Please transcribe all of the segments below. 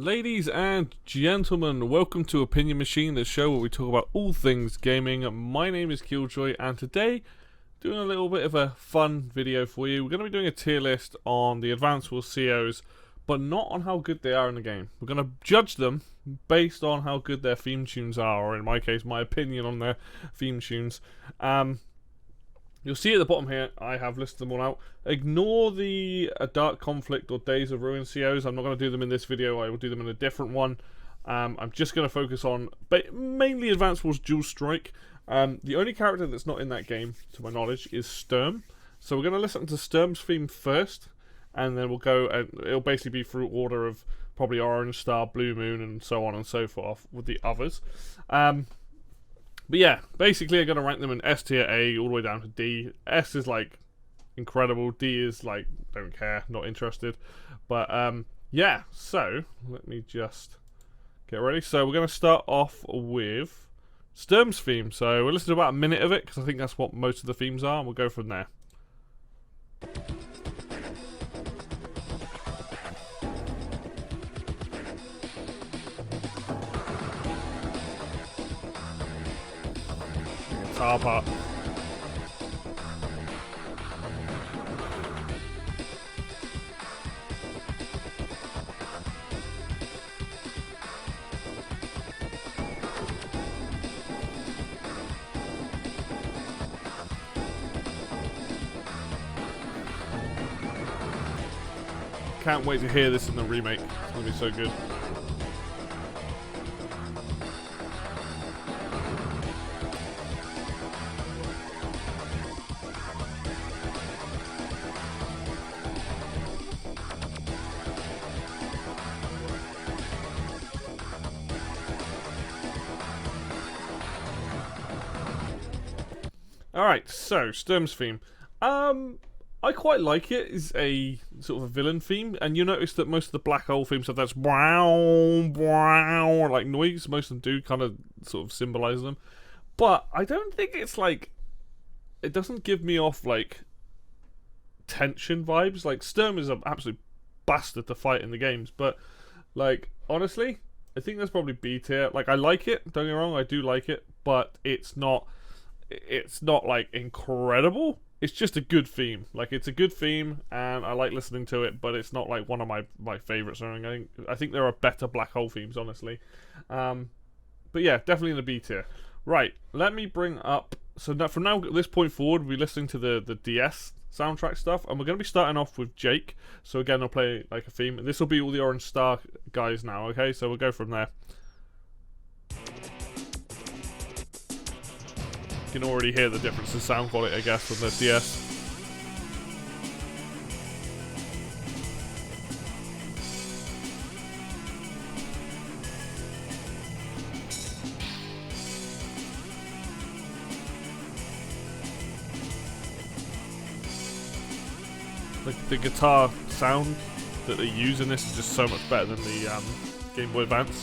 Ladies and gentlemen, welcome to Opinion Machine, the show where we talk about all things gaming. My name is Killjoy, and today, doing a little bit of a fun video for you. We're going to be doing a tier list on the Advanced Wars COs, but not on how good they are in the game. We're going to judge them based on how good their theme tunes are, or in my case, my opinion on their theme tunes. You'll see at the bottom here, I have listed them all out. Ignore the Dark Conflict or Days of Ruin COs. I'm not going to do them in this video. I will do them in a different one. I'm just going to focus on mainly Advanced Wars Duel Strike. The only character that's not in that game, to my knowledge, is Sturm. So we're going to listen to Sturm's theme first, and then we'll go, and it'll basically be through order of probably Orange Star, Blue Moon, and so on and so forth with the others. But yeah, basically I'm going to rank them in S tier A all the way down to D. S is like incredible, D is like don't care, not interested. But yeah, so let me just get ready. So we're going to start off with Sturm's theme. So we'll listen to about a minute of it because I think that's what most of the themes are, and we'll go from there. Guitar part. Can't wait to hear this in the remake. It's gonna be so good. Alright, so Sturm's theme. I quite like it. It's a sort of a villain theme, and you notice that most of the black hole themes have that wow, wow, like noise. Most of them do kind of sort of symbolize them, but I don't think it's like, it doesn't give me off like tension vibes. Like Sturm is an absolute bastard to fight in the games, but like honestly, I think that's probably B tier. Like I like it. Don't get me wrong, I do like it, but it's not like incredible. It's just a good theme. Like it's a good theme, and I like listening to it, but it's not like one of my favorites or anything. I think there are better black hole themes, honestly. But yeah, definitely in the B tier. Right, let me bring up. So now, from now at this point forward, we're listening to the DS soundtrack stuff, and we're going to be starting off with Jake. So again, I'll play like a theme, and this will be all the Orange Star guys now. Okay, so we'll go from there. You can already hear the difference in sound quality, I guess, from the DS. The guitar sound that they use in this is just so much better than the Game Boy Advance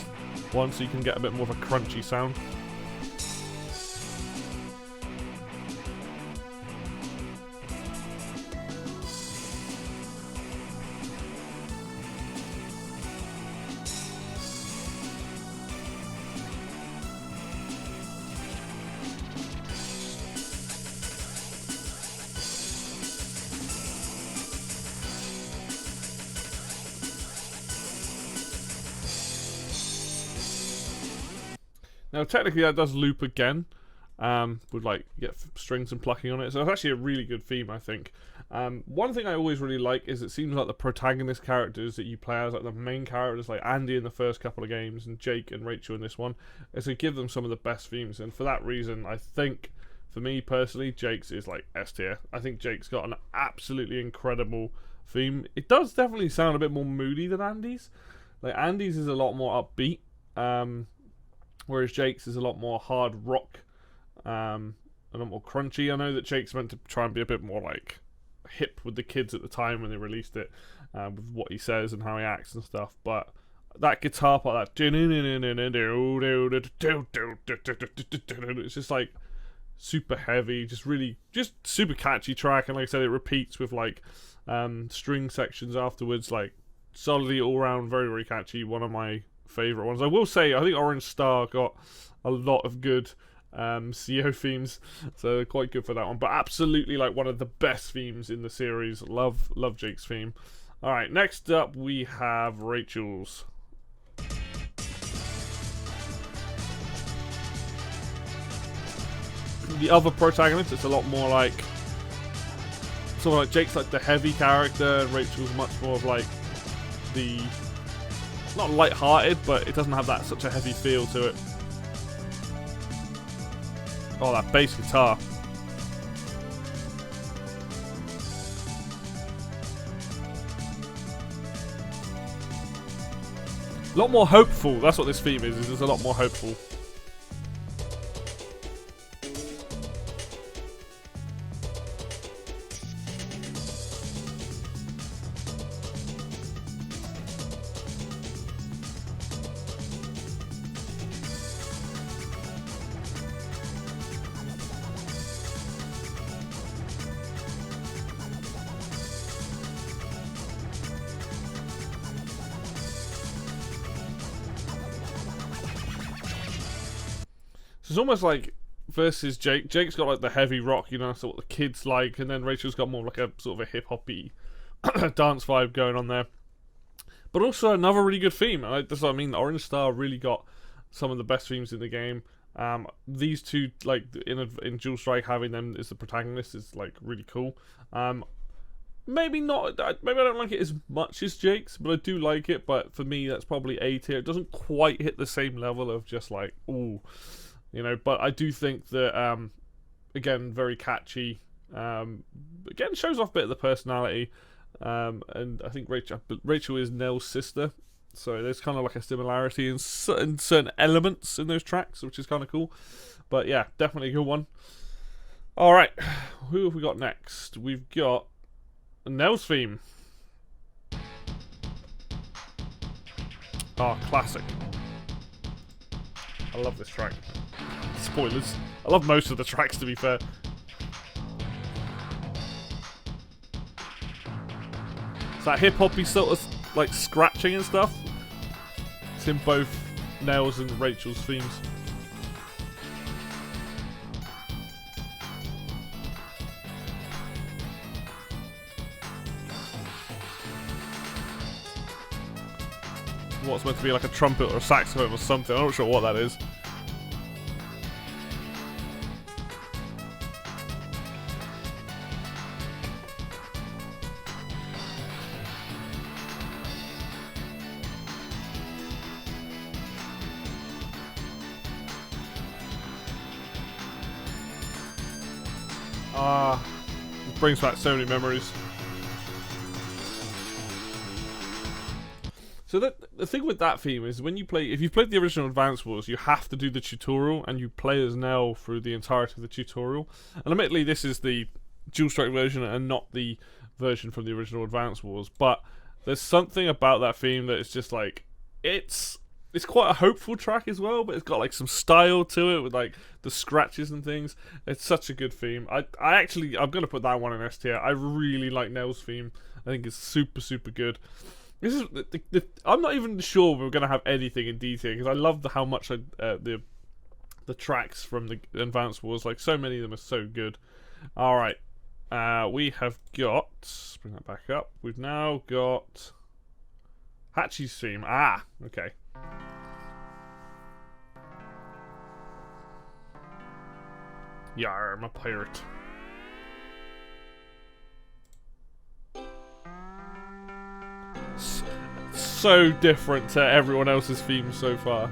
one, so you can get a bit more of a crunchy sound. Now, technically, that does loop again, with like strings and plucking on it. So it's actually a really good theme, I think. One thing I always really like is it seems like the protagonist characters that you play as, like the main characters, like Andy in the first couple of games and Jake and Rachel in this one, is to give them some of the best themes. And for that reason, I think, for me personally, Jake's is like S tier. I think Jake's got an absolutely incredible theme. It does definitely sound a bit more moody than Andy's. Like Andy's is a lot more upbeat. Whereas Jake's is a lot more hard rock, a lot more crunchy. I know that Jake's meant to try and be a bit more like hip with the kids at the time when they released it, with what he says and how he acts and stuff. But that guitar part, that it's just like super heavy, just super catchy track. And like I said, it repeats with like string sections afterwards. Like solidly all round, very, very catchy. One of my favourite ones. I will say, I think Orange Star got a lot of good CO themes, so quite good for that one. But absolutely, like, one of the best themes in the series. Love Jake's theme. All right, next up we have Rachel's. The other protagonist, it's a lot more like sort of like Jake's like the heavy character, and Rachel's much more of like the not light-hearted, but it doesn't have that such a heavy feel to it. Oh, that bass guitar. A lot more hopeful. That's what this theme is it's a lot more hopeful. It's almost like versus Jake. Jake's got like the heavy rock, you know, so what the kids like, and then Rachel's got more like a sort of a hip hoppy dance vibe going on there. But also another really good theme. That's what I mean. Orange Star really got some of the best themes in the game. These two, like in Duel Strike, having them as the protagonist is like really cool. Maybe not. Maybe I don't like it as much as Jake's, but I do like it. But for me, that's probably A tier. It doesn't quite hit the same level of just like ooh. You know, but I do think that, again, very catchy. Again, shows off a bit of the personality. And I think Rachel is Nell's sister. So there's kind of like a similarity in certain elements in those tracks, which is kind of cool. But yeah, definitely a good one. Alright, who have we got next? We've got Nell's theme. Oh, classic. I love this track. Spoilers. I love most of the tracks, to be fair. It's that hip-hoppy sort of, like, scratching and stuff. It's in both Nell's and Rachel's themes. What's meant to be like a trumpet or a saxophone or something. I'm not sure what that is. It brings back so many memories. So the thing with that theme is when you play, if you've played the original Advance Wars, you have to do the tutorial, and you play as Nell through the entirety of the tutorial. And admittedly, this is the Duel Strike version and not the version from the original Advance Wars. But there's something about that theme that is just like it's quite a hopeful track as well, but it's got like some style to it with like the scratches and things. It's such a good theme. I'm gonna put that one in S tier. I really like Nell's theme. I think it's super good. This is I'm not even sure we're gonna have anything in D tier because I love how much the tracks from the Advance Wars, like so many of them are so good. All right, we have got, let's bring that back up. We've now got Hachi's theme. Ah, okay. Yar, I'm a pirate. So different to everyone else's themes so far.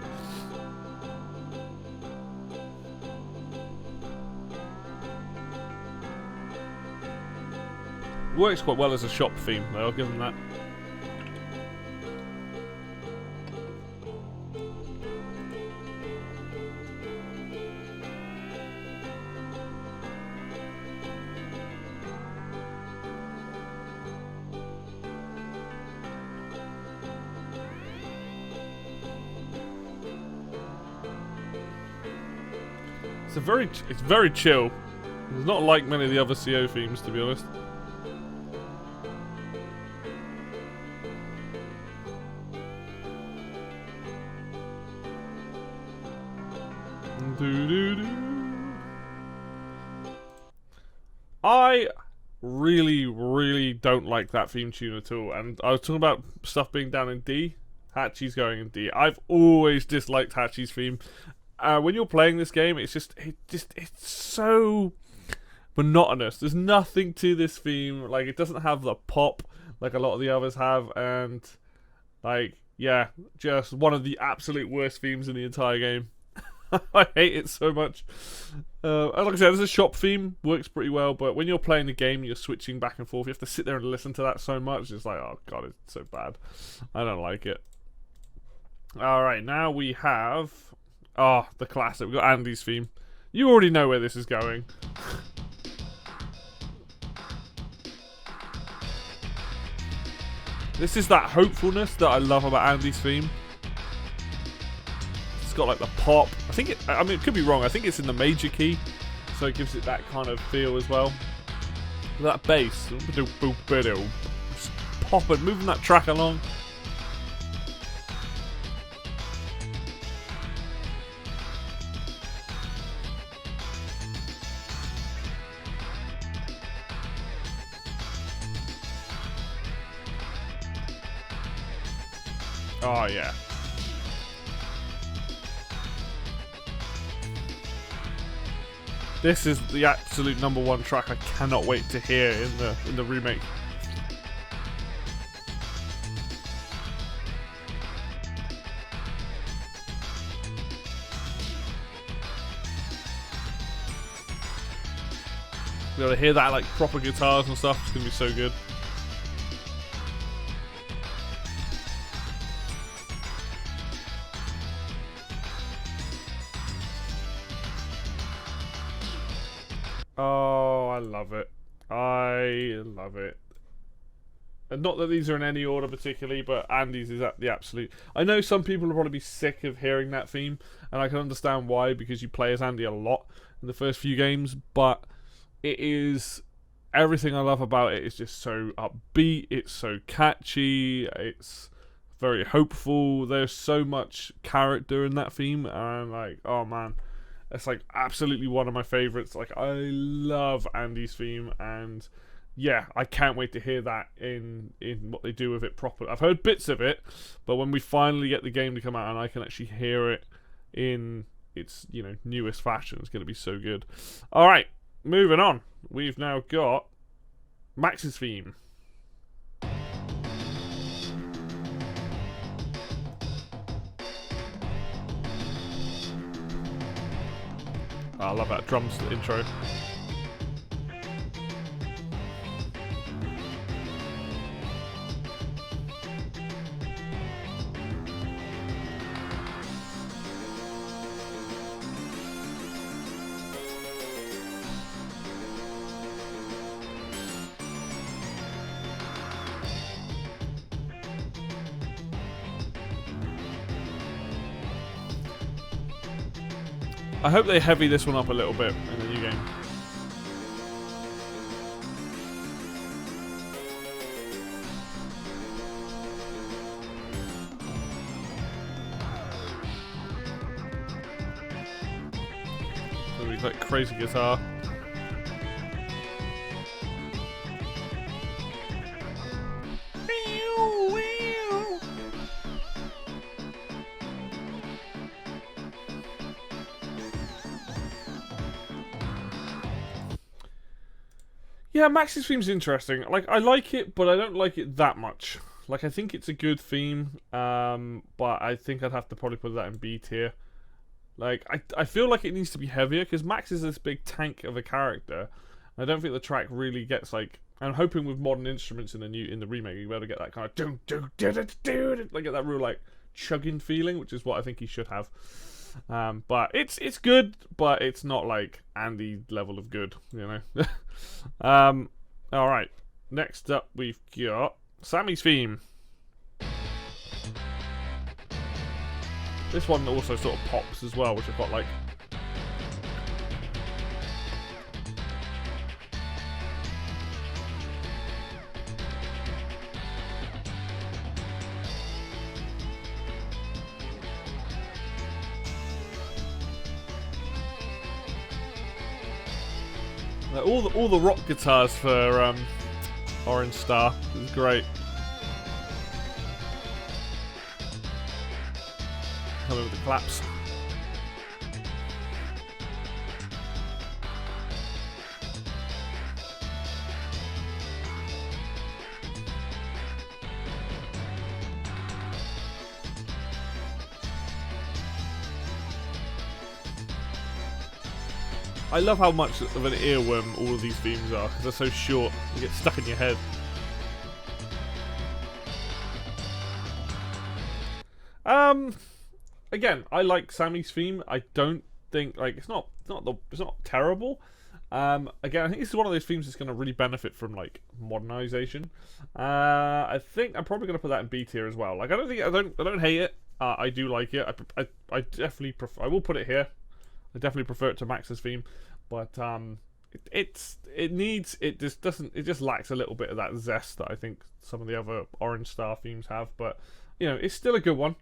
Works quite well as a shop theme, though, I'll give them that. It's very chill. It's not like many of the other CO themes, to be honest. I really don't like that theme tune at all. And I was talking about stuff being down in D. Hachi's going in D. I've always disliked Hachi's theme. When you're playing this game, it's so monotonous. There's nothing to this theme. Like, it doesn't have the pop like a lot of the others have, and like, yeah, just one of the absolute worst themes in the entire game. I hate it so much. Like I said, there's a shop theme, works pretty well, but when you're playing the game, you're switching back and forth. You have to sit there and listen to that so much. It's like, oh god, it's so bad. I don't like it. Alright, now we have... oh, the classic. We've got Andy's theme. You already know where this is going. This is that hopefulness that I love about Andy's theme. It's got like the pop. I mean, it could be wrong. I think it's in the major key, so it gives it that kind of feel as well. That bass. Just popping, moving that track along. Oh yeah. This is the absolute #1 track I cannot wait to hear in the remake. Be able to hear that like proper guitars and stuff. It's gonna be so good. Oh, I love it. I love it. And not that these are in any order particularly, but Andy's is at the absolute... I know some people will probably be sick of hearing that theme, and I can understand why, because you play as Andy a lot in the first few games, but it is... everything I love about it is just so upbeat, it's so catchy, it's very hopeful, there's so much character in that theme, and like, oh man... it's like absolutely one of my favourites. Like, I love Andy's theme, and yeah, I can't wait to hear that in what they do with it properly. I've heard bits of it, but when we finally get the game to come out and I can actually hear it in its, you know, newest fashion, it's going to be so good. Alright, moving on. We've now got Max's theme. I love that drums intro. I hope they heavy this one up a little bit in the new game. So we've got crazy guitar. Yeah, Max's theme's interesting. Like, I like it, but I don't like it that much. Like, I think it's a good theme, but I think I'd have to probably put that in B tier. Like, I feel like it needs to be heavier, because Max is this big tank of a character. I don't think the track really gets, like... I'm hoping with modern instruments in the remake, you'll be able to get that kind of... like, get that real, like, chugging feeling, which is what I think he should have. But it's good, but it's not like Andy level of good, you know. Alright, next up we've got Sammy's theme. This one also sort of pops as well, which I've got like... All the rock guitars for Orange Star is great. Coming with the claps. I love how much of an earworm all of these themes are, because they're so short, you get stuck in your head. Again, I like Sammy's theme. I don't think, like, it's not terrible. Again, I think this is one of those themes that's going to really benefit from, like, modernization. I think I'm probably going to put that in B tier as well. Like, I don't hate it. I do like it. I definitely prefer. I will put it here. I definitely prefer it to Max's theme, but it just lacks a little bit of that zest that I think some of the other Orange Star themes have. But you know, it's still a good one.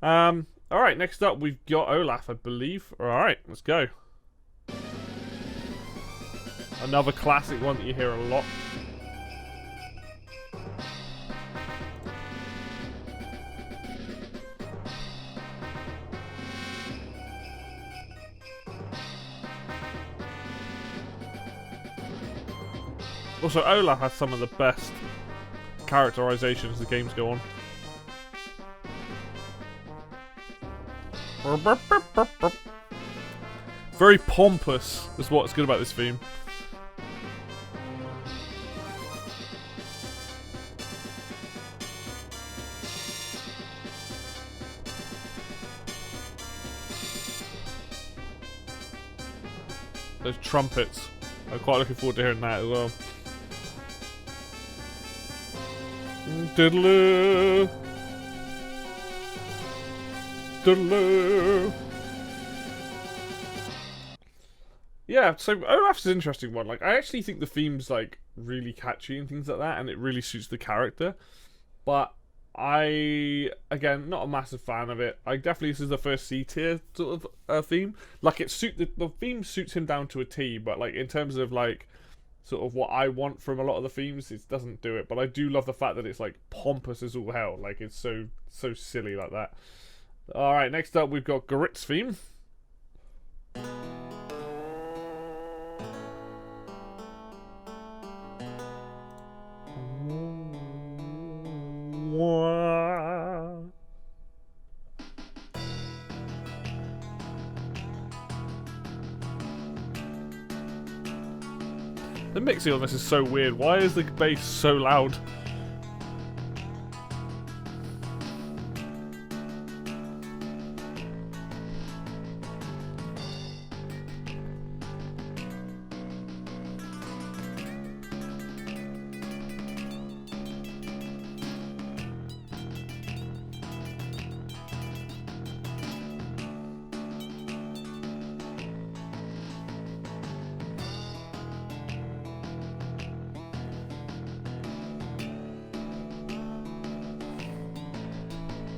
All right, next up we've got Olaf, I believe. All right, let's go. Another classic one that you hear a lot. Also, Olaf has some of the best characterizations as the games go on. Very pompous is what's good about this theme. Those trumpets. I'm quite looking forward to hearing that as well. Diddle-oo. Diddle-oo. Yeah, so Olaf's an interesting one. Like, I actually think the theme's like really catchy and things like that, and it really suits the character. But I, again, not a massive fan of it. This is the first C tier sort of theme. Like, the theme suits him down to a T, but like in terms of like sort of what I want from a lot of the themes, it doesn't do it. But I do love the fact that it's like pompous as all hell. Like, it's so silly like that. All right, next up we've got Grit's theme. The mixing on this is so weird. Why is the bass so loud?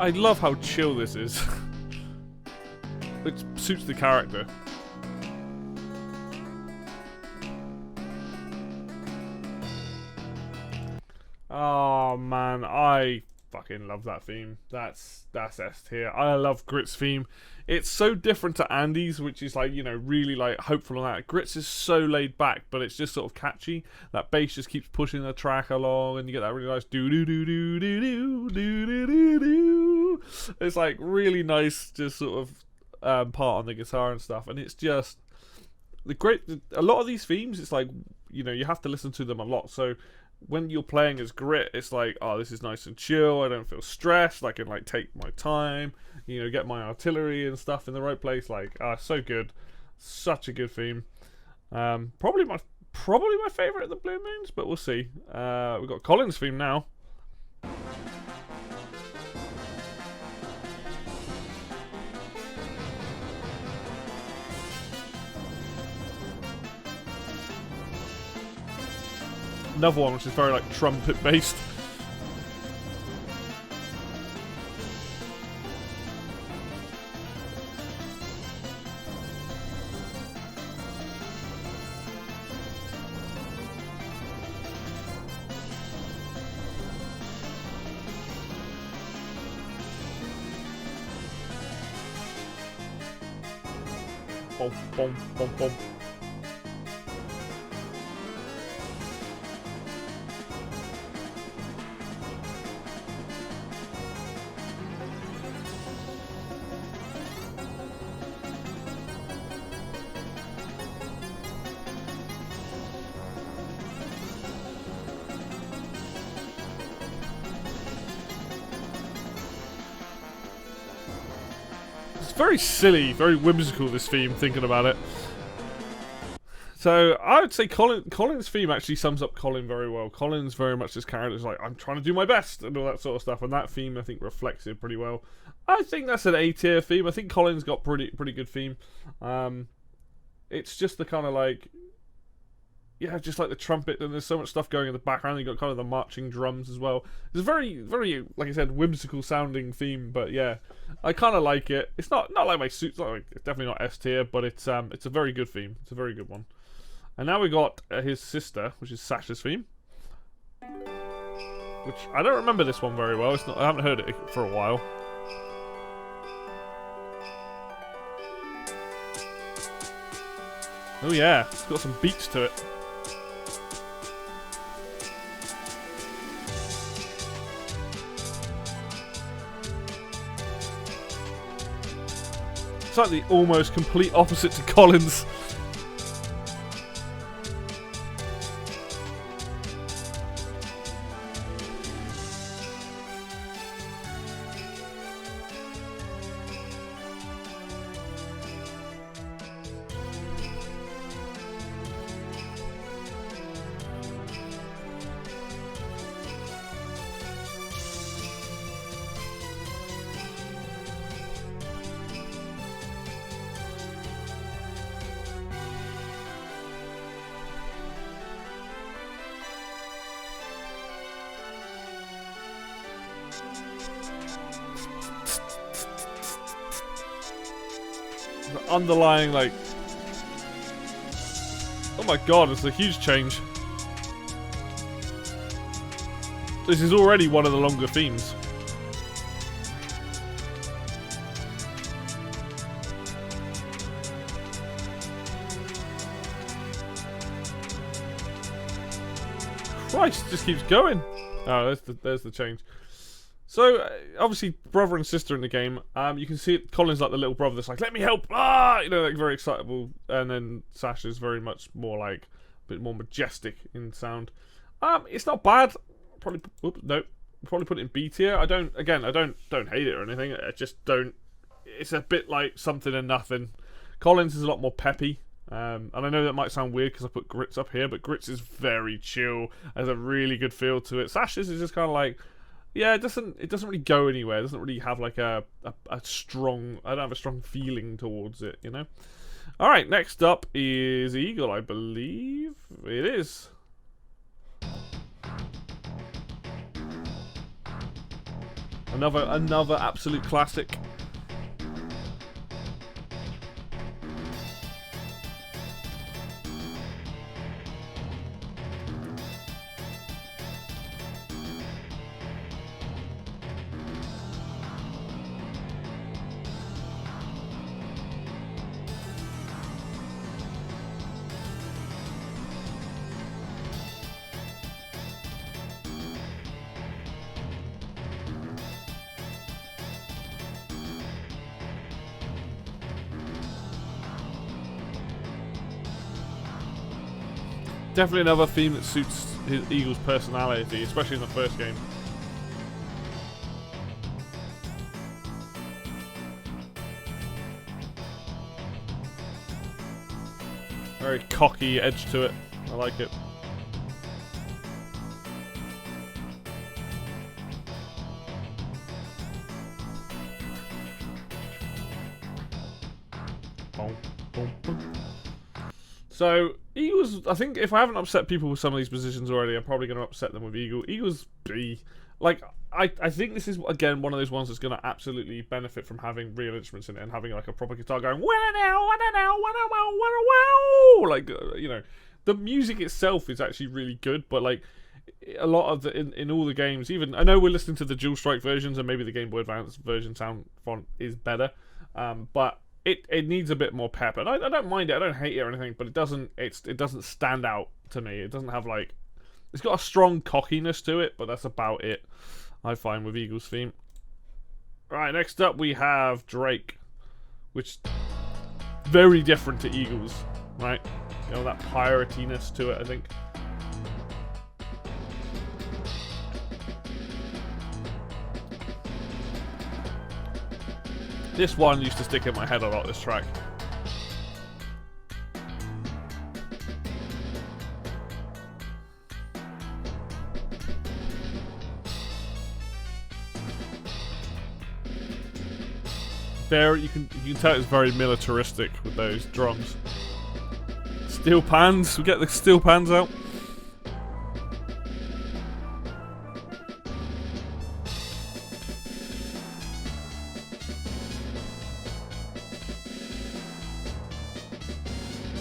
I love how chill this is. Which suits the character. Oh man, I fucking love that theme. That's S tier. I love Grit's theme. It's so different to Andy's, which is like, you know, really like hopeful on that. Grit's is so laid back, but it's just sort of catchy. That bass just keeps pushing the track along, and you get that really nice do do do do do do do do do do. It's like really nice, just sort of part on the guitar and stuff, and it's just a lot of these themes. It's like, you know, you have to listen to them a lot, so when you're playing as Grit, it's like, oh, this is nice and chill. I don't feel stressed. I can like take my time, you know, get my artillery and stuff in the right place. Like, so good, such a good theme. Probably my favorite of the Blue Moons, but we'll see. We've got Colin's theme now. Another one which is very like trumpet based. Boom, boom, boom, boom. Very silly, very whimsical, this theme, thinking about it. So I would say Colin's theme actually sums up Colin very well. Colin's very much this character is like, I'm trying to do my best and all that sort of stuff, and that theme I think reflects it pretty well. I think that's an A tier theme. I think Colin's got pretty good theme. It's just the kind of like, yeah, just like the trumpet, and there's so much stuff going in the background. You got kind of the marching drums as well. It's a very, like I said, whimsical sounding theme. But yeah, I kind of like it. It's not like my suit's like, it's definitely not S tier, but it's a very good theme. It's a very good one. And now we got his sister, which is Sasha's theme, which I don't remember this one very well. I haven't heard it for a while. Oh yeah, it's got some beats to it. It's like the almost complete opposite to Colin's. The underlying, like, oh my god, it's a huge change. This is already one of the longer themes. Christ, it just keeps going. Oh, there's the change. So, obviously, brother and sister in the game. You can see it, Colin's like the little brother that's like, let me help! Ah! You know, like very excitable. And then Sasha's very much more like, a bit more majestic in sound. It's not bad. Probably, oops, no. Probably put it in B tier. I don't hate it or anything. I just don't, it's a bit like something and nothing. Colin's is a lot more peppy. And I know that might sound weird because I put Grits up here, but Grits is very chill. Has a really good feel to it. Sasha's is just kind of like, yeah, it doesn't really go anywhere. It doesn't really have like a strong, I don't have a strong feeling towards it, you know? Alright, next up is Eagle, I believe. It is. Another absolute classic. Definitely another theme that suits Eagle's personality, especially in the first game. Very cocky edge to it. I like it. Boom, boom, boom. So, Eagle's, I think if I haven't upset people with some of these positions already, I'm probably going to upset them with Eagle. Eagle's B. Like, I think this is, again, one of those ones that's going to absolutely benefit from having real instruments in it and having, like, a proper guitar going, like, you know, the music itself is actually really good, but, like, a lot of the, in all the games, even, I know we're listening to the Duel Strike versions and maybe the Game Boy Advance version sound font is better, but it needs a bit more pep, and I don't mind it. I don't hate it or anything, but it doesn't stand out to me. It doesn't have like, it's got a strong cockiness to it, but that's about it, I find, with Eagle's theme. Right, next up we have Drake, which very different to Eagle's, right? You know, that piratiness to it, I think. This one used to stick in my head a lot, this track. Very, you can tell it's very militaristic with those drums. Steel pans, we get the steel pans out.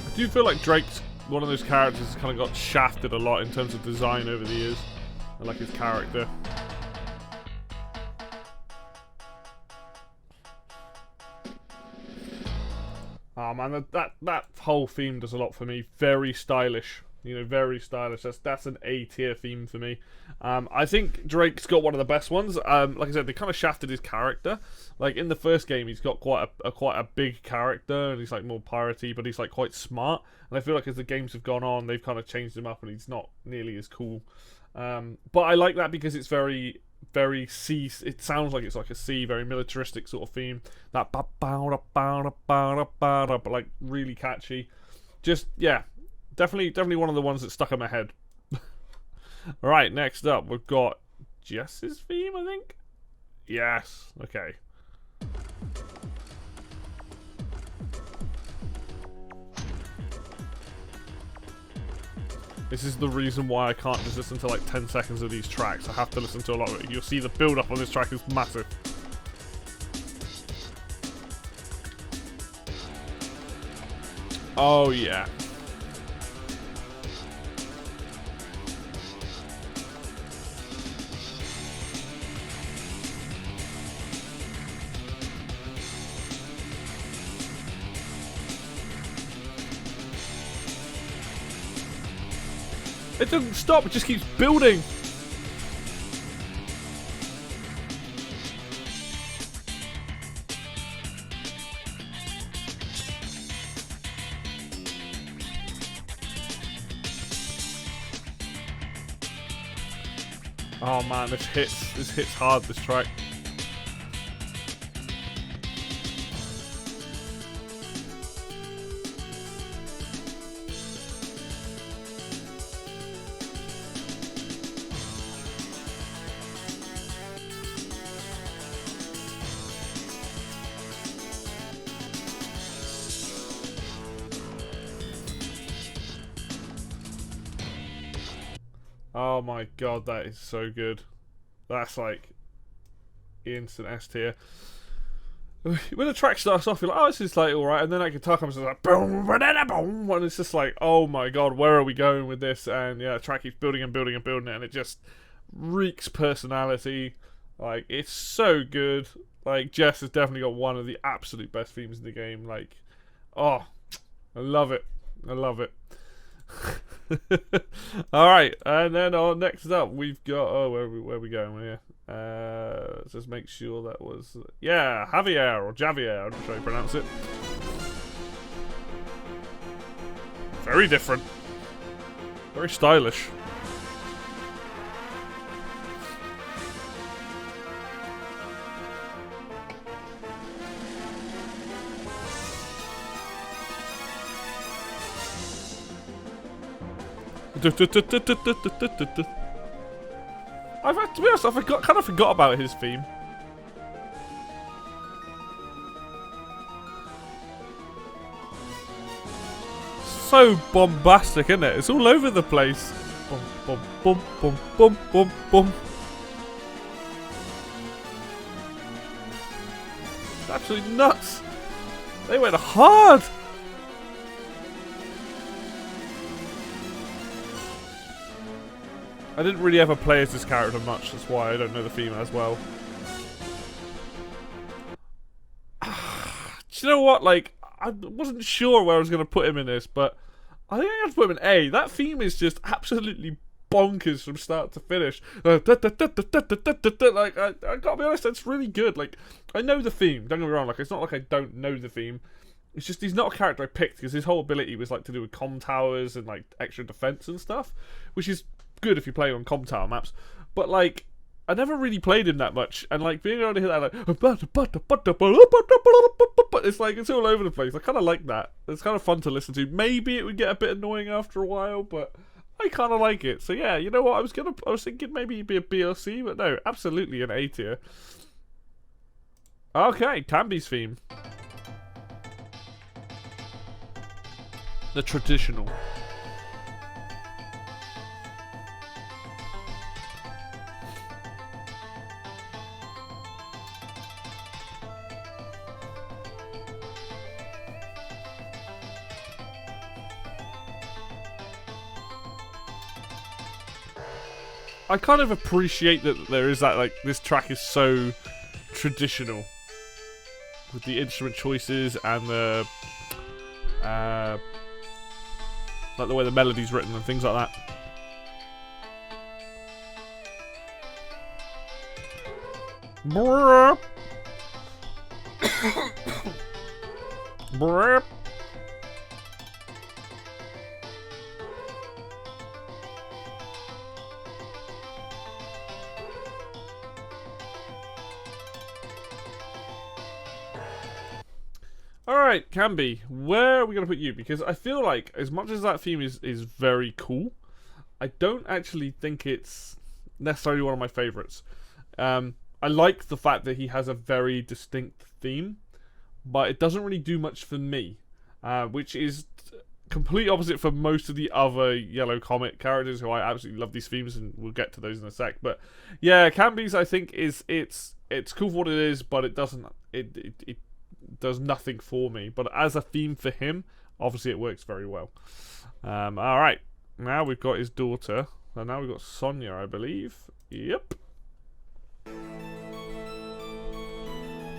I do feel like Drake's one of those characters that's kind of got shafted a lot in terms of design over the years. I like his character. Oh man, that whole theme does a lot for me. Very stylish, you know, very stylish. That's an A tier theme for me. I think Drake's got one of the best ones. Like I said, they kind of shafted his character. Like in the first game, he's got quite a big character, and he's like more piratey, but he's like quite smart. And I feel like as the games have gone on, they've kind of changed him up, and he's not nearly as cool. But I like that because it's very C. It sounds like it's like a C, very militaristic sort of theme. That but like really catchy. Just yeah, definitely one of the ones that stuck in my head. All right, next up we've got Jess's theme, I think. Yes. Okay. This is the reason why I can't just listen to like 10 seconds of these tracks. I have to listen to a lot of it. You'll see the build-up on this track is massive. Oh yeah. It doesn't stop, it just keeps building. Oh man, this hits hard, this track. Oh my god, that is so good. That's like instant S tier. When the track starts off, you're like, oh, this is like alright, and then that guitar comes and it's like boom, boom, and it's just like, oh my god, where are we going with this? And yeah, the track keeps building and building and building it, and it just reeks personality. Like, it's so good. Like, Jess has definitely got one of the absolute best themes in the game. Like, oh, I love it. I love it. Alright, and then next up we've got, oh, where are we going here? Let's just make sure that was, yeah, Javier or Javier, I'm not sure how you pronounce it. Very different. Very stylish. To be honest, I kind of forgot about his theme. So bombastic, isn't it? It's all over the place. Boom, boom, boom, boom, boom, boom, boom. It's absolutely nuts. They went hard. I didn't really ever play as this character much, that's why I don't know the theme as well. Do you know what? Like, I wasn't sure where I was going to put him in this, but I think I have to put him in A. That theme is just absolutely bonkers from start to finish. Like, I gotta be honest, that's really good. Like, I know the theme, don't get me wrong. Like, it's not like I don't know the theme. It's just he's not a character I picked because his whole ability was like to do with comm towers and like extra defense and stuff, which is good if you play on comm tower maps. But like, I never really played him that much, and like being able to hear that like it's like it's all over the place. I kind of like that. It's kind of fun to listen to. Maybe it would get a bit annoying after a while, but I kind of like it. So yeah, you know what? I was thinking maybe it'd be a B or C, but no, absolutely an A tier. Okay, Kanbei's theme. The traditional. I kind of appreciate that there is that, like, this track is so traditional with the instrument choices and the like the way the melody's written and things like that. Brrrr. Brrrr. Alright, Kanbei, where are we going to put you? Because I feel like, as much as that theme is very cool, I don't actually think it's necessarily one of my favourites. I like the fact that he has a very distinct theme, but it doesn't really do much for me, which is complete opposite for most of the other Yellow Comet characters who I absolutely love these themes, and we'll get to those in a sec. But yeah, Kanbei's I think it's cool for what it is, but it doesn't it does nothing for me. But as a theme for him, obviously it works very well. Alright, now we've got his daughter, and now we've got Sonja, I believe. Yep.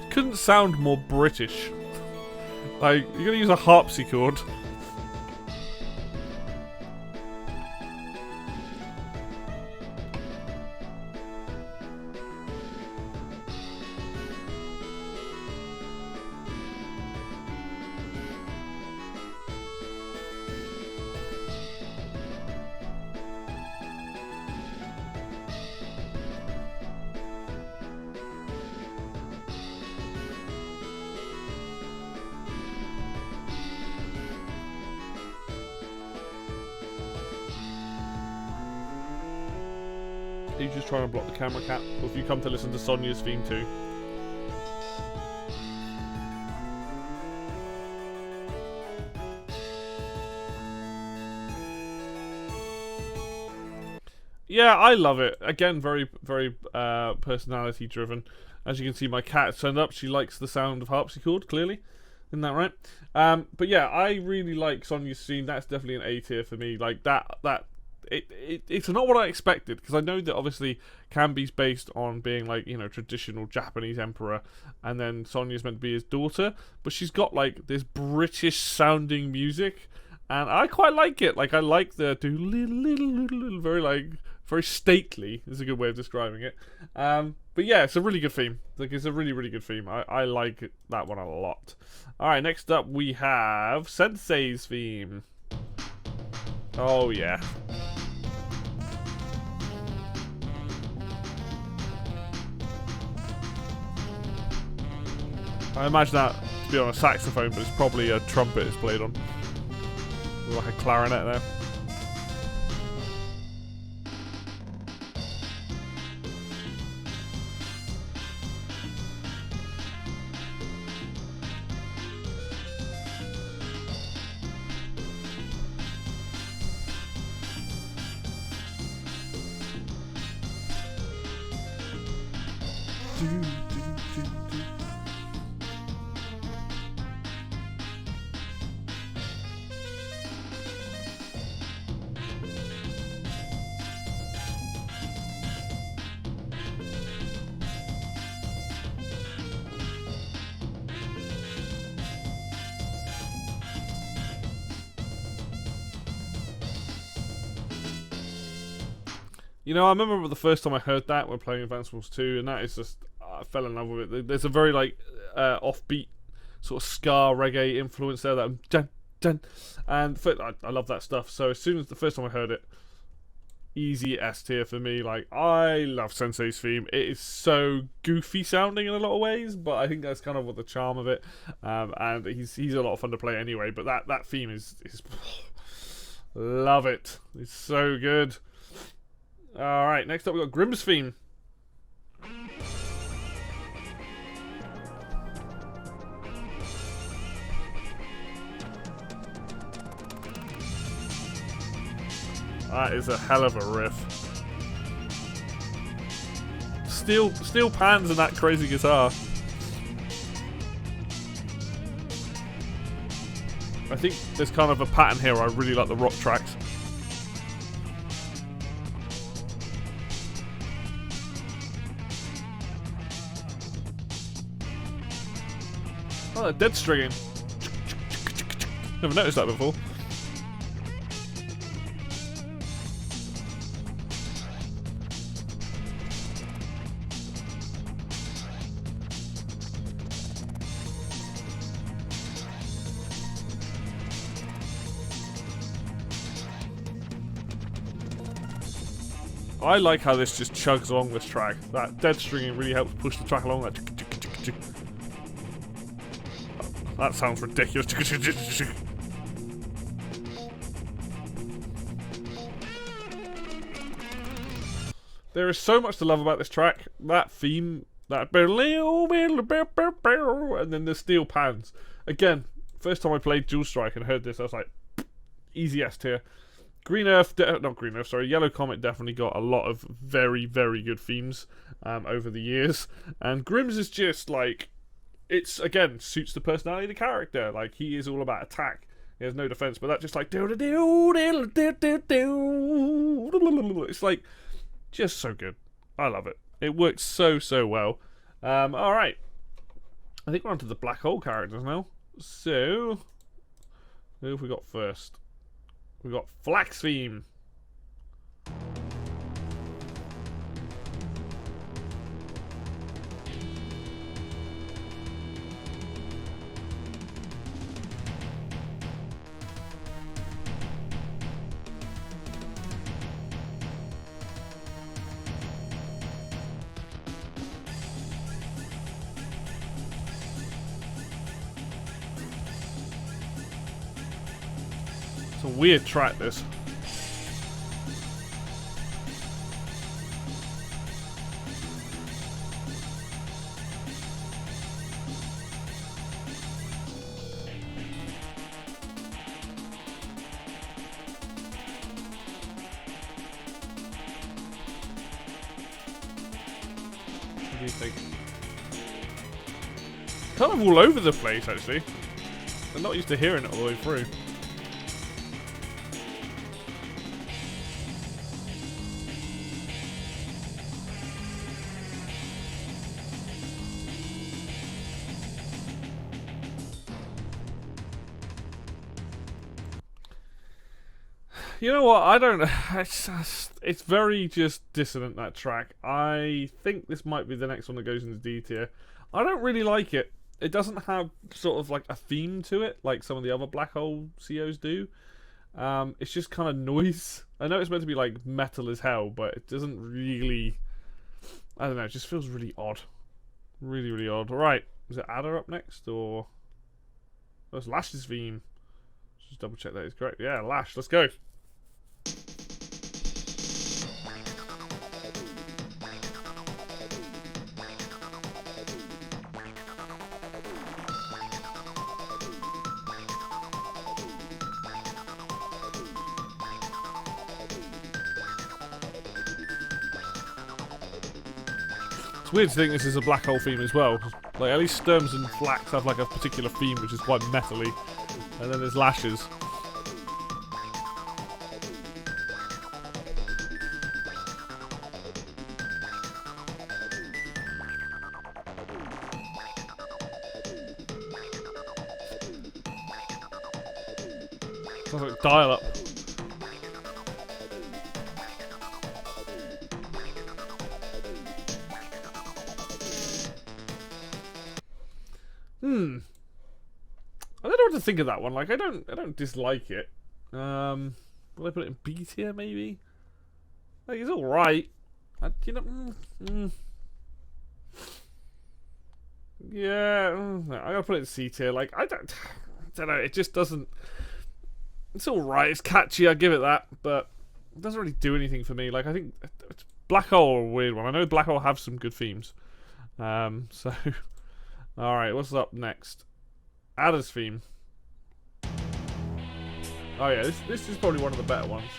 Couldn't sound more British. Like, you're gonna use a harpsichord. Are you just trying to block the camera, Cat? Or if you come to listen to Sonja's theme too? Yeah, I love it. Again, very personality driven. As you can see, my cat turned up. She likes the sound of harpsichord, clearly. Isn't that right? But yeah, I really like Sonja's theme. That's definitely an A tier for me. Like it's not what I expected, because I know that obviously Kanbei's based on being like, you know, traditional Japanese emperor, and then Sonja's meant to be his daughter, but she's got like this British sounding music, and I quite like it. Like, I like the very stately is a good way of describing it. But yeah, it's a really good theme. Like, it's a really good theme. I like that one a lot. Alright, next up we have Sensei's theme. Oh yeah. I imagine that to be on a saxophone, but it's probably a trumpet it's played on. Or like a clarinet there. You know, I remember the first time I heard that when playing Advance Wars 2, and that is just, I fell in love with it. There's a very, like, offbeat sort of ska reggae influence there, that dun, dun, and I love that stuff. So as soon as the first time I heard it, easy S tier for me. Like, I love Sensei's theme. It is so goofy sounding in a lot of ways, but I think that's kind of what the charm of it. And he's a lot of fun to play anyway. But that theme is love it. It's so good. All right, next up we got Grim's theme. That is a hell of a riff. Steel pans and that crazy guitar. I think there's kind of a pattern here where I really like the rock tracks. Oh, they're dead stringing. Never noticed that before. I like how this just chugs along this track. That dead stringing really helps push the track along. That sounds ridiculous. There is so much to love about this track. That theme, and then the steel pans. Again, first time I played Duel Strike and heard this, I was like, easy S tier. Yellow Comet definitely got a lot of very, very good themes over the years. And Grim's is just like, it's, again, suits the personality of the character. Like, he is all about attack. He has no defense, but that just like, it's like, just so good. I love it. It works so well. Alright. I think we're on to the black hole characters now. So, who have we got first? We've got Flax theme. It's a weird track, this. What do you think? Kind of all over the place, actually. I'm not used to hearing it all the way through. You know what? I don't. It's very just dissonant, that track. I think this might be the next one that goes into D tier. I don't really like it. It doesn't have sort of like a theme to it, like some of the other black hole COs do. It's just kind of noise. I know it's meant to be like metal as hell, but it doesn't really. I don't know. It just feels really odd. Really, really odd. Right. Is it Adder up next, or? That's Lash's theme. Just double check that is correct. Yeah, Lash. Let's go. It's weird to think this is a black hole theme as well. Like, at least Sturms and Flax have like a particular theme which is quite metally, and then there's Lashes. Sounds like dial-up. I don't know what to think of that one. Like, I don't dislike it. Will I put it in B tier maybe? Like, it's all right. You know, yeah, I'm gonna put it in C tier. Like, I don't know. It just doesn't. It's all right. It's catchy. I give it that, but it doesn't really do anything for me. Like, I think Black Hole are a weird one. I know Black Hole have some good themes. So, all right. What's up next? Ada's theme. Oh yeah, this is probably one of the better ones.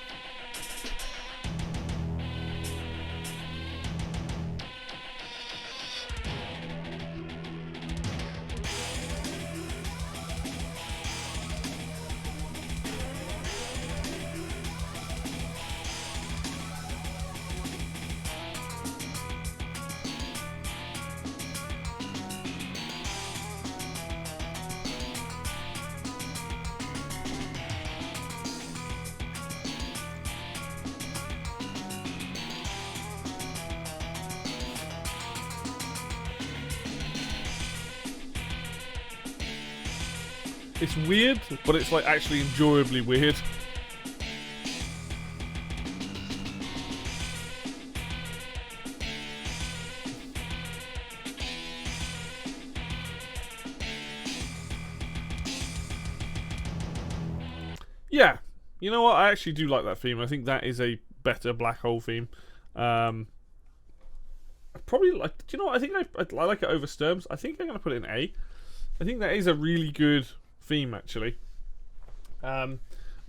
It's weird, but it's like actually enjoyably weird. Yeah, you know what? I actually do like that theme. I think that is a better Black Hole theme. I probably like. Do you know what? I think I like it over Sturm's. I think I'm gonna put it in A. I think that is a really good theme, actually. I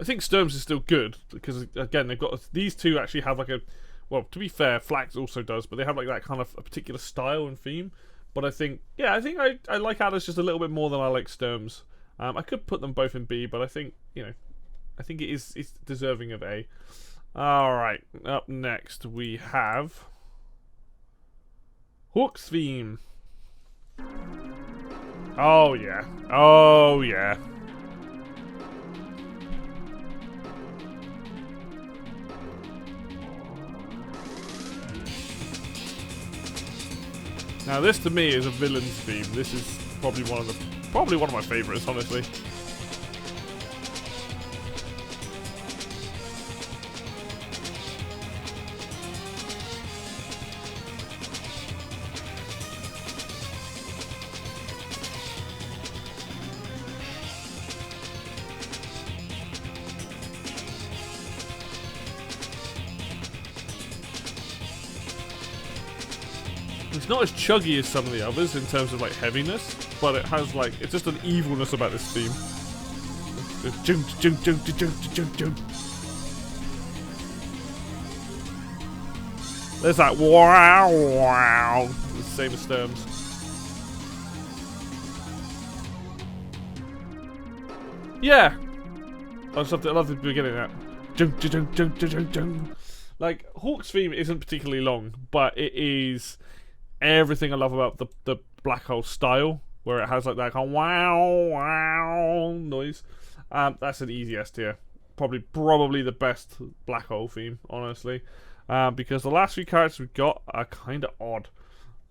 think Sturm's is still good because, again, they've got these two actually have like a. Well, to be fair, Flax also does, but they have like that kind of a particular style and theme. But I think, yeah, I like Ada's just a little bit more than I like Sturm's. I could put them both in B, but I think, you know, I think it's deserving of A. All right, up next we have Hook's theme. Oh yeah, oh yeah. Now this to me is a villain's theme. This is probably one of my favorites, honestly. It's not as chuggy as some of the others in terms of like heaviness, but it has like, it's just an evilness about this theme. There's that wow wow, the same as Sturm's. Yeah, I love the beginning of that. Like, Hawk's theme isn't particularly long, but it is everything I love about the Black Hole style, where it has like that kind of wow wow noise. That's an easy S tier. Probably the best Black Hole theme, honestly, because the last few characters we got are kind of odd.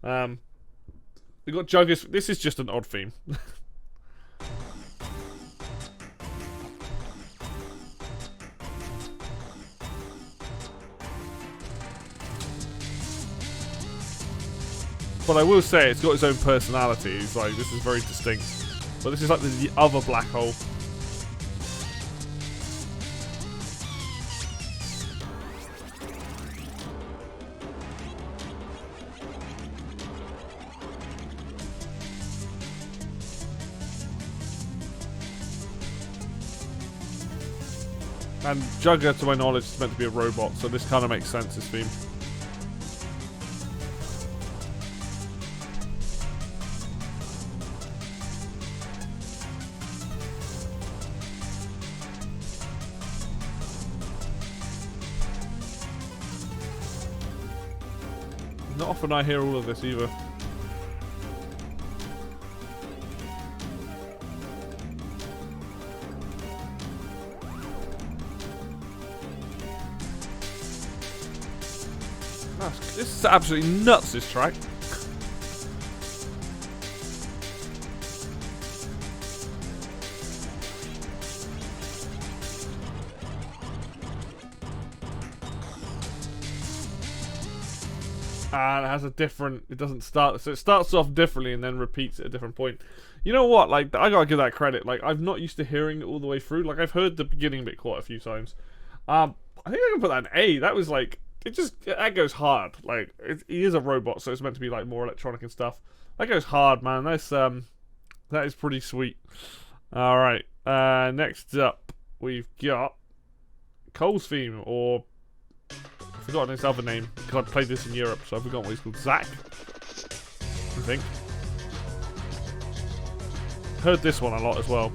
We got Juggers. This is just an odd theme. But I will say it's got its own personality. It's like, this is very distinct. But this is like the other Black Hole. And Jugger, to my knowledge, is meant to be a robot, so this kind of makes sense, this theme. Not often I hear all of this either. This is absolutely nuts, this track. And it has a different, it doesn't start, so it starts off differently and then repeats at a different point. You know what, like, I gotta give that credit. Like, I'm not used to hearing it all the way through. Like, I've heard the beginning bit quite a few times. I think I can put that in A. That was like, that goes hard. Like, he is a robot, so it's meant to be like more electronic and stuff. That goes hard, man. That is pretty sweet. Alright, next up, we've got Cole's theme, or I've forgotten his other name because I played this in Europe, so I've forgotten what he's called. Zach, I think. Heard this one a lot as well.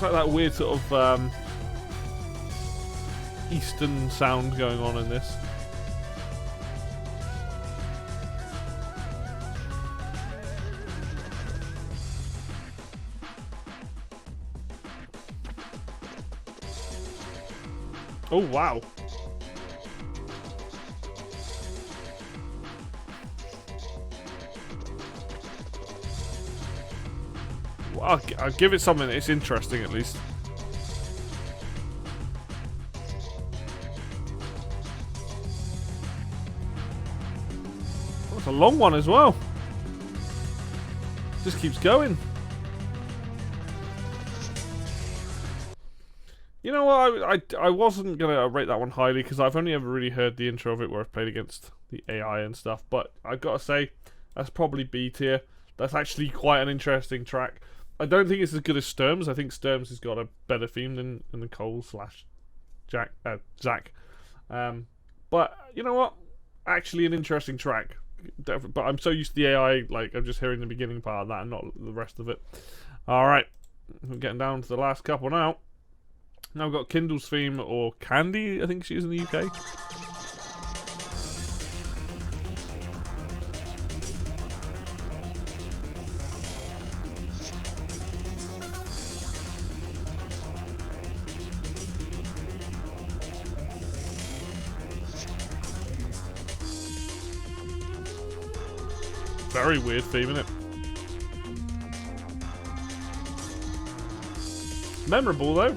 Like that weird sort of Eastern sound going on in this. Oh wow. I'll give it something that's interesting at least. Oh, it's a long one as well. Just keeps going. You know what? I wasn't gonna rate that one highly because I've only ever really heard the intro of it where I've played against the AI and stuff. But I've got to say, that's probably B tier. That's actually quite an interesting track. I don't think it's as good as Sturm's. I think Sturm's has got a better theme than the Cole / Zach. But you know what? Actually, an interesting track. But I'm so used to the AI, like I'm just hearing the beginning part of that and not the rest of it. All right, we're getting down to the last couple now. Now we've got Kindle's theme, or Candy, I think she is in the UK. Very weird theme, isn't it? Memorable though.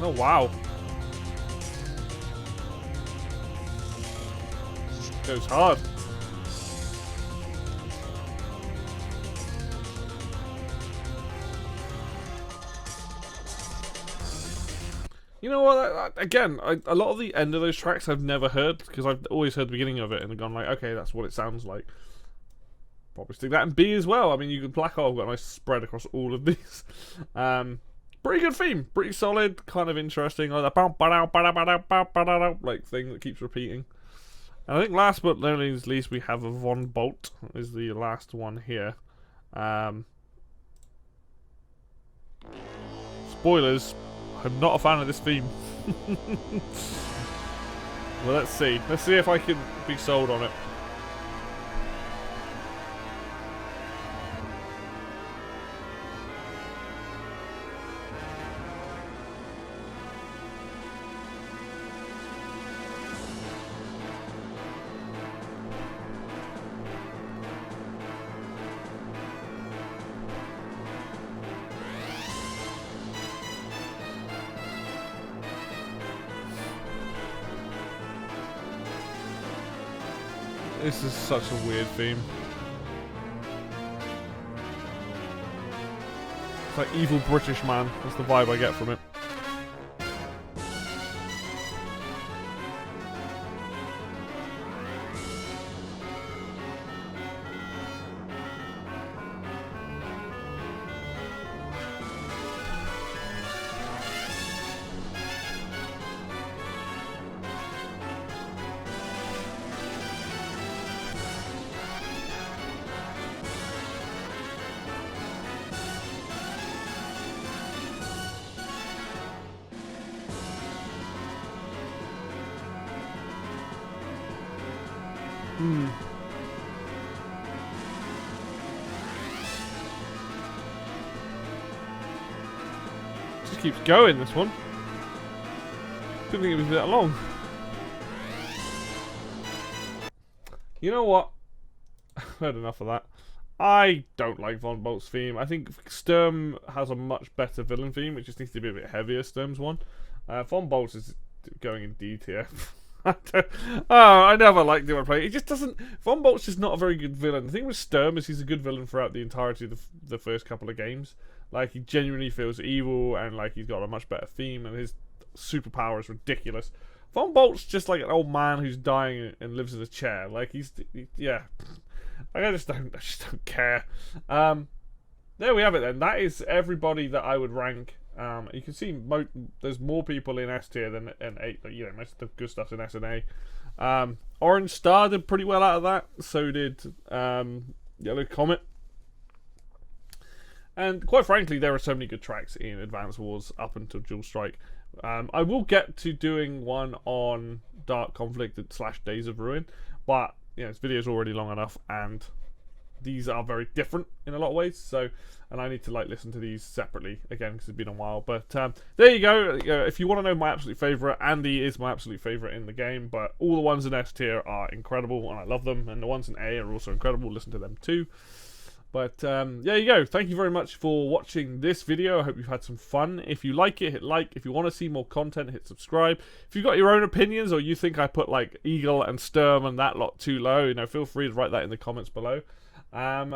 Oh wow. Goes hard. You know what? Again, a lot of the end of those tracks I've never heard because I've always heard the beginning of it and gone like, okay, that's what it sounds like. Probably stick that in B as well. I mean, you can Black Hole. I've got a nice spread across all of these. Pretty good theme, pretty solid, kind of interesting. Like that like thing that keeps repeating. And I think last but not least, we have a Von Bolt is the last one here. Spoilers, I'm not a fan of this theme. Well, let's see. Let's see if I can be sold on it. This is such a weird theme. It's like evil British man. That's the vibe I get from it. Just keeps going, this one. Didn't think it was that long. You know what? I've heard enough of that. I don't like Von Bolt's theme. I think Sturm has a much better villain theme. It just needs to be a bit heavier, Sturm's one. Von Bolt is going in D tier. I never liked him when I play. It just doesn't... Von Bolt's just not a very good villain. The thing with Sturm is he's a good villain throughout the entirety of the first couple of games. Like, he genuinely feels evil, and like he's got a much better theme, and his superpower is ridiculous. Von Bolt's just like an old man who's dying and lives in a chair. Like, yeah. Like, I just don't care. There we have it then. That is everybody that I would rank. You can see there's more people in S tier than in A. You know, most of the good stuff's in S and A. Orange Star did pretty well out of that. So did Yellow Comet. And quite frankly, there are so many good tracks in Advance Wars up until Duel Strike. I will get to doing one on Dark Conflict / Days of Ruin, but you know, this video is already long enough, and these are very different in a lot of ways. So, and I need to like listen to these separately again because it's been a while. But there you go. If you want to know my absolute favorite, Andy is my absolute favorite in the game. But all the ones in S tier are incredible, and I love them. And the ones in A are also incredible. Listen to them too. But there you go. Thank you very much for watching this video. I hope you've had some fun. If you like it, hit like. If you want to see more content, hit subscribe. If you've got your own opinions, or you think I put like Eagle and Sturm and that lot too low, you know, feel free to write that in the comments below. And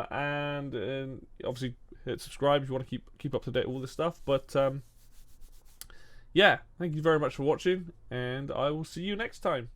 obviously hit subscribe if you want to keep up to date with all this stuff. But yeah, thank you very much for watching, and I will see you next time.